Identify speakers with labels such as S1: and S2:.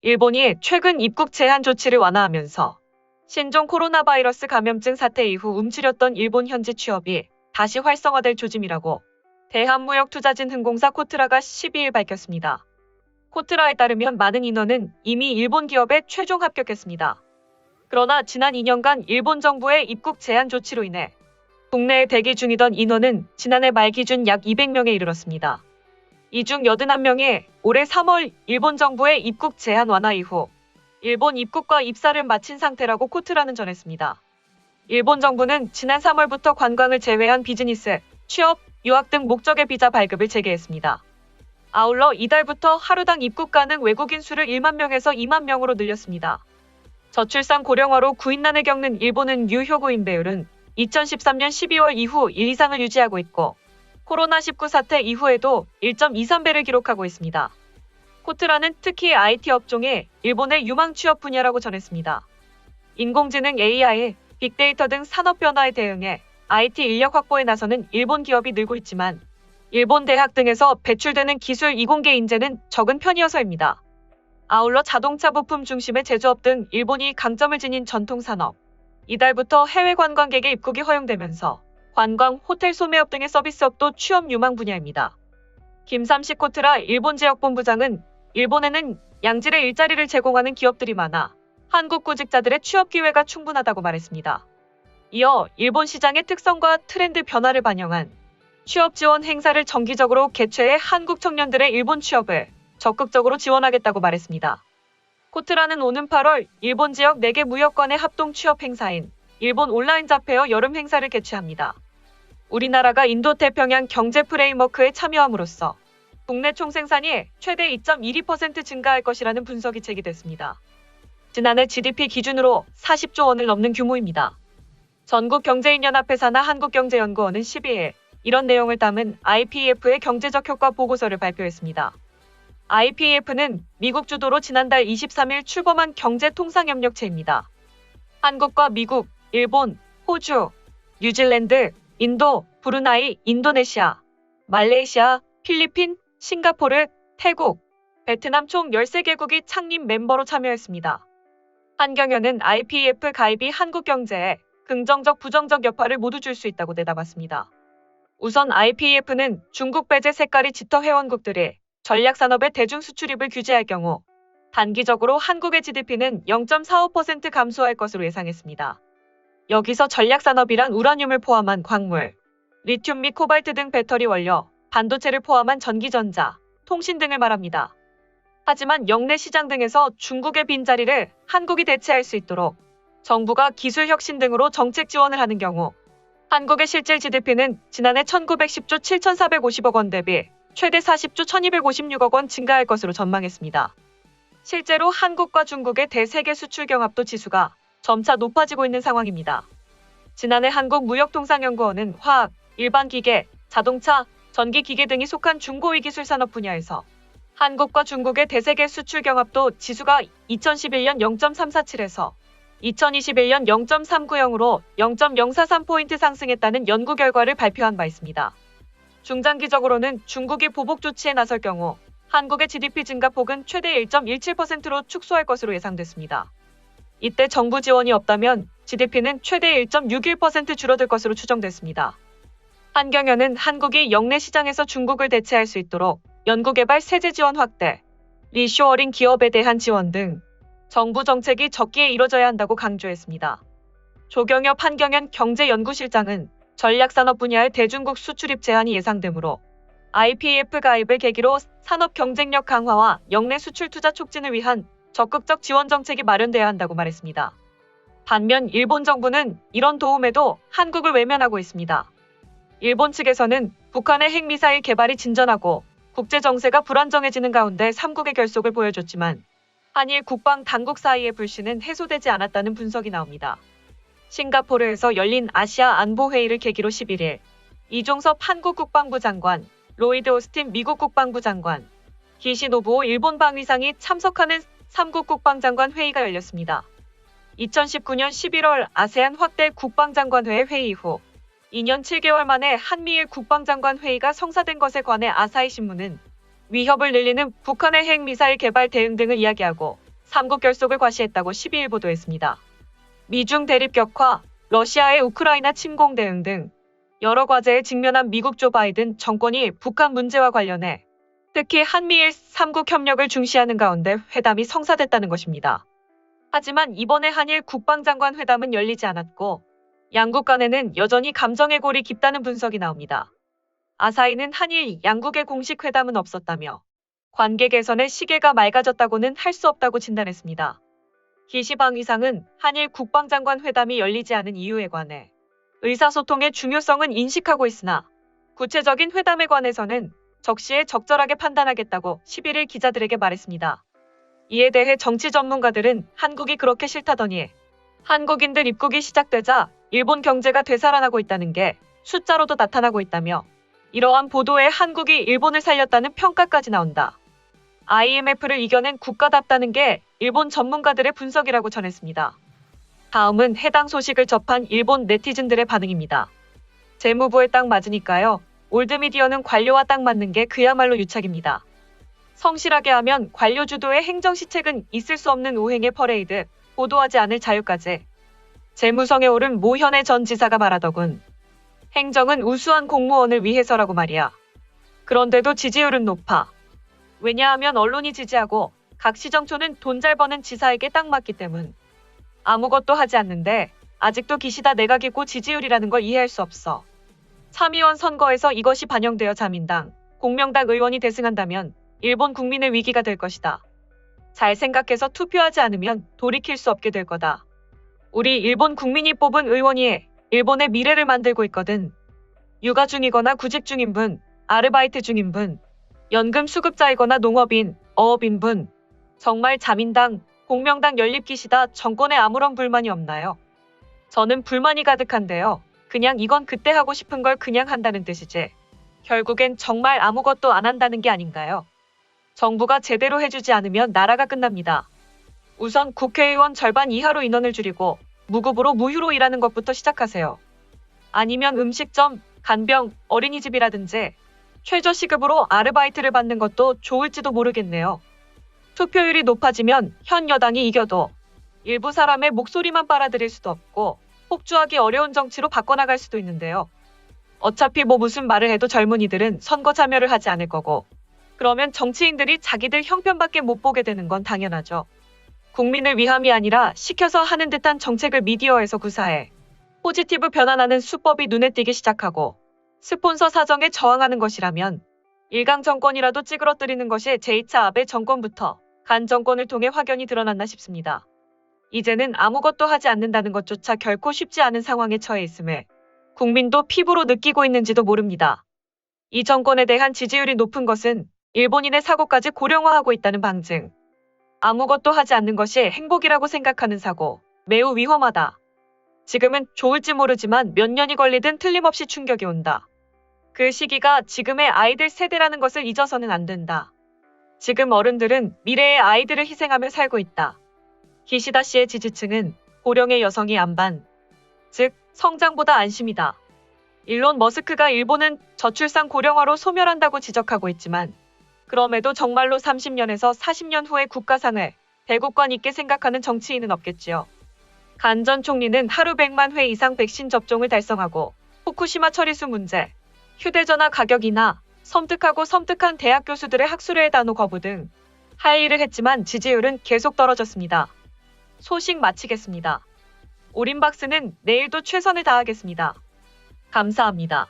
S1: 일본이 최근 입국 제한 조치를 완화하면서 신종 코로나 바이러스 감염증 사태 이후 움츠렸던 일본 현지 취업이 다시 활성화될 조짐이라고 대한무역투자진흥공사 코트라가 12일 밝혔습니다. 코트라에 따르면 많은 인원은 이미 일본 기업에 최종 합격했습니다. 그러나 지난 2년간 일본 정부의 입국 제한 조치로 인해 국내에 대기 중이던 인원은 지난해 말 기준 약 200명에 이르렀습니다. 이 중 81명이 올해 3월 일본 정부의 입국 제한 완화 이후 일본 입국과 입사를 마친 상태라고 코트라는 전했습니다. 일본 정부는 지난 3월부터 관광을 제외한 비즈니스, 취업, 유학 등 목적의 비자 발급을 재개했습니다. 아울러 이달부터 하루당 입국 가능 외국인 수를 1만 명에서 2만 명으로 늘렸습니다. 저출산 고령화로 구인난을 겪는 일본은 유효구인 배율은 2013년 12월 이후 1 이상을 유지하고 있고 코로나19 사태 이후에도 1.23배를 기록하고 있습니다. 코트라는 특히 IT 업종에 일본의 유망 취업 분야라고 전했습니다. 인공지능 AI, 빅데이터 등 산업 변화에 대응해 IT 인력 확보에 나서는 일본 기업이 늘고 있지만 일본 대학 등에서 배출되는 기술 이공계 인재는 적은 편이어서입니다. 아울러 자동차 부품 중심의 제조업 등 일본이 강점을 지닌 전통 산업, 이달부터 해외 관광객의 입국이 허용되면서 관광, 호텔 소매업 등의 서비스업도 취업 유망 분야입니다. 김삼식 코트라 일본 지역본부장은 일본에는 양질의 일자리를 제공하는 기업들이 많아 한국 구직자들의 취업 기회가 충분하다고 말했습니다. 이어 일본 시장의 특성과 트렌드 변화를 반영한 취업 지원 행사를 정기적으로 개최해 한국 청년들의 일본 취업을 적극적으로 지원하겠다고 말했습니다. 코트라는 오는 8월 일본 지역 4개 무역관의 합동 취업 행사인 일본 온라인 잡페어 여름 행사를 개최합니다. 우리나라가 인도태평양 경제 프레임워크에 참여함으로써 국내 총생산이 최대 2.12% 증가할 것이라는 분석이 제기됐습니다. 지난해 GDP 기준으로 40조 원을 넘는 규모입니다. 전국경제인연합회 산하 한국경제연구원은 12일 이런 내용을 담은 IPEF의 경제적 효과 보고서를 발표했습니다. IPEF는 미국 주도로 지난달 23일 출범한 경제통상협력체입니다. 한국과 미국, 일본, 호주, 뉴질랜드, 인도, 브루나이, 인도네시아, 말레이시아, 필리핀, 싱가포르, 태국, 베트남 총 13개국이 창립 멤버로 참여했습니다. 한경연은 IPEF 가입이 한국 경제에 긍정적, 부정적 여파를 모두 줄 수 있다고 내다봤습니다. 우선 IPEF는 중국 배제 색깔이 짙어 회원국들이 전략산업의 대중 수출입을 규제할 경우 단기적으로 한국의 GDP는 0.45% 감소할 것으로 예상했습니다. 여기서 전략산업이란 우라늄을 포함한 광물, 리튬 및 코발트 등 배터리 원료, 반도체를 포함한 전기전자, 통신 등을 말합니다. 하지만 역내 시장 등에서 중국의 빈자리를 한국이 대체할 수 있도록 정부가 기술 혁신 등으로 정책 지원을 하는 경우 한국의 실질 GDP는 지난해 1910조 7,450억 원 대비 최대 40조 1,256억 원 증가할 것으로 전망했습니다. 실제로 한국과 중국의 대세계 수출 경합도 지수가 점차 높아지고 있는 상황입니다. 지난해 한국무역통상연구원은 화학, 일반기계, 자동차, 전기기계 등이 속한 중고위 기술 산업 분야에서 한국과 중국의 대세계 수출 경합도 지수가 2011년 0.347에서 2021년 0.390으로 0.043포인트 상승했다는 연구 결과를 발표한 바 있습니다. 중장기적으로는 중국이 보복 조치에 나설 경우 한국의 GDP 증가폭은 최대 1.17%로 축소할 것으로 예상됐습니다. 이때 정부 지원이 없다면 GDP는 최대 1.61% 줄어들 것으로 추정됐습니다. 한경연은 한국이 역내 시장에서 중국을 대체할 수 있도록 연구개발 세제 지원 확대, 리쇼어링 기업에 대한 지원 등 정부 정책이 적기에 이뤄져야 한다고 강조했습니다. 조경엽 한경연 경제연구실장은 전략산업 분야의 대중국 수출입 제한이 예상되므로 IPEF 가입을 계기로 산업 경쟁력 강화와 역내 수출 투자 촉진을 위한 적극적 지원 정책이 마련돼야 한다고 말했습니다. 반면 일본 정부는 이런 도움에도 한국을 외면하고 있습니다. 일본 측에서는 북한의 핵미사일 개발이 진전하고 국제 정세가 불안정해지는 가운데 3국의 결속을 보여줬지만 한일 국방 당국 사이의 불신은 해소되지 않았다는 분석이 나옵니다. 싱가포르에서 열린 아시아 안보회의를 계기로 11일 이종섭 한국 국방부 장관, 로이드 오스틴 미국 국방부 장관, 기시노부오 일본 방위상이 참석하는 3국 국방장관 회의가 열렸습니다. 2019년 11월 아세안 확대 국방장관회의 회의 후 2년 7개월 만에 한미일 국방장관 회의가 성사된 것에 관해 아사히 신문은 위협을 늘리는 북한의 핵미사일 개발 대응 등을 이야기하고 삼국 결속을 과시했다고 12일 보도했습니다. 미중 대립 격화, 러시아의 우크라이나 침공 대응 등 여러 과제에 직면한 미국 조 바이든 정권이 북한 문제와 관련해 특히 한미일 3국 협력을 중시하는 가운데 회담이 성사됐다는 것입니다. 하지만 이번에 한일 국방장관 회담은 열리지 않았고 양국 간에는 여전히 감정의 골이 깊다는 분석이 나옵니다. 아사히는 한일 양국의 공식 회담은 없었다며 관계 개선의 시계가 맑아졌다고는 할 수 없다고 진단했습니다. 기시방 의상은 한일 국방장관 회담이 열리지 않은 이유에 관해 의사소통의 중요성은 인식하고 있으나 구체적인 회담에 관해서는 적시에 적절하게 판단하겠다고 11일 기자들에게 말했습니다. 이에 대해 정치 전문가들은 한국이 그렇게 싫다더니 한국인들 입국이 시작되자 일본 경제가 되살아나고 있다는 게 숫자로도 나타나고 있다며 이러한 보도에 한국이 일본을 살렸다는 평가까지 나온다. IMF를 이겨낸 국가답다는 게 일본 전문가들의 분석이라고 전했습니다. 다음은 해당 소식을 접한 일본 네티즌들의 반응입니다. 재무부에 딱 맞으니까요. 올드미디어는 관료와 딱 맞는 게 그야말로 유착입니다. 성실하게 하면 관료 주도의 행정시책은 있을 수 없는 오행의 퍼레이드, 보도하지 않을 자유까지. 재무성에 오른 모현의 전 지사가 말하더군. 행정은 우수한 공무원을 위해서라고 말이야. 그런데도 지지율은 높아. 왜냐하면 언론이 지지하고 각 시정초는 돈 잘 버는 지사에게 딱 맞기 때문. 아무것도 하지 않는데 아직도 기시다 내각이고 지지율이라는 걸 이해할 수 없어. 참의원 선거에서 이것이 반영되어 자민당, 공명당 의원이 대승한다면 일본 국민의 위기가 될 것이다. 잘 생각해서 투표하지 않으면 돌이킬 수 없게 될 거다. 우리 일본 국민이 뽑은 의원이 일본의 미래를 만들고 있거든. 육아 중이거나 구직 중인 분, 아르바이트 중인 분, 연금 수급자이거나 농업인, 어업인 분, 정말 자민당, 공명당 연립기시다 정권에 아무런 불만이 없나요? 저는 불만이 가득한데요. 그냥 이건 그때 하고 싶은 걸 그냥 한다는 뜻이지. 결국엔 정말 아무것도 안 한다는 게 아닌가요? 정부가 제대로 해주지 않으면 나라가 끝납니다. 우선 국회의원 절반 이하로 인원을 줄이고 무급으로 무휴로 일하는 것부터 시작하세요. 아니면 음식점, 간병, 어린이집이라든지 최저시급으로 아르바이트를 받는 것도 좋을지도 모르겠네요. 투표율이 높아지면 현 여당이 이겨도 일부 사람의 목소리만 빨아들일 수도 없고 폭주하기 어려운 정치로 바꿔나갈 수도 있는데요. 어차피 뭐 무슨 말을 해도 젊은이들은 선거 참여를 하지 않을 거고 그러면 정치인들이 자기들 형편밖에 못 보게 되는 건 당연하죠. 국민을 위함이 아니라 시켜서 하는 듯한 정책을 미디어에서 구사해 포지티브 변환하는 수법이 눈에 띄기 시작하고 스폰서 사정에 저항하는 것이라면 일강 정권이라도 찌그러뜨리는 것이 제2차 아베 정권부터 간 정권을 통해 확연히 드러났나 싶습니다. 이제는 아무것도 하지 않는다는 것조차 결코 쉽지 않은 상황에 처해 있음을 국민도 피부로 느끼고 있는지도 모릅니다. 이 정권에 대한 지지율이 높은 것은 일본인의 사고까지 고령화하고 있다는 방증. 아무것도 하지 않는 것이 행복이라고 생각하는 사고, 매우 위험하다. 지금은 좋을지 모르지만 몇 년이 걸리든 틀림없이 충격이 온다. 그 시기가 지금의 아이들 세대라는 것을 잊어서는 안 된다. 지금 어른들은 미래의 아이들을 희생하며 살고 있다. 기시다 씨의 지지층은 고령의 여성이 안반, 즉 성장보다 안심이다. 일론 머스크가 일본은 저출산 고령화로 소멸한다고 지적하고 있지만 그럼에도 정말로 30년에서 40년 후의 국가상을 대국관 있게 생각하는 정치인은 없겠지요. 간 전 총리는 하루 100만 회 이상 백신 접종을 달성하고 후쿠시마 처리수 문제, 휴대전화 가격이나 섬뜩한 대학 교수들의 학술회의 단호 거부 등 할 일을 했지만 지지율은 계속 떨어졌습니다. 소식 마치겠습니다. 오림박스는 내일도 최선을 다하겠습니다. 감사합니다.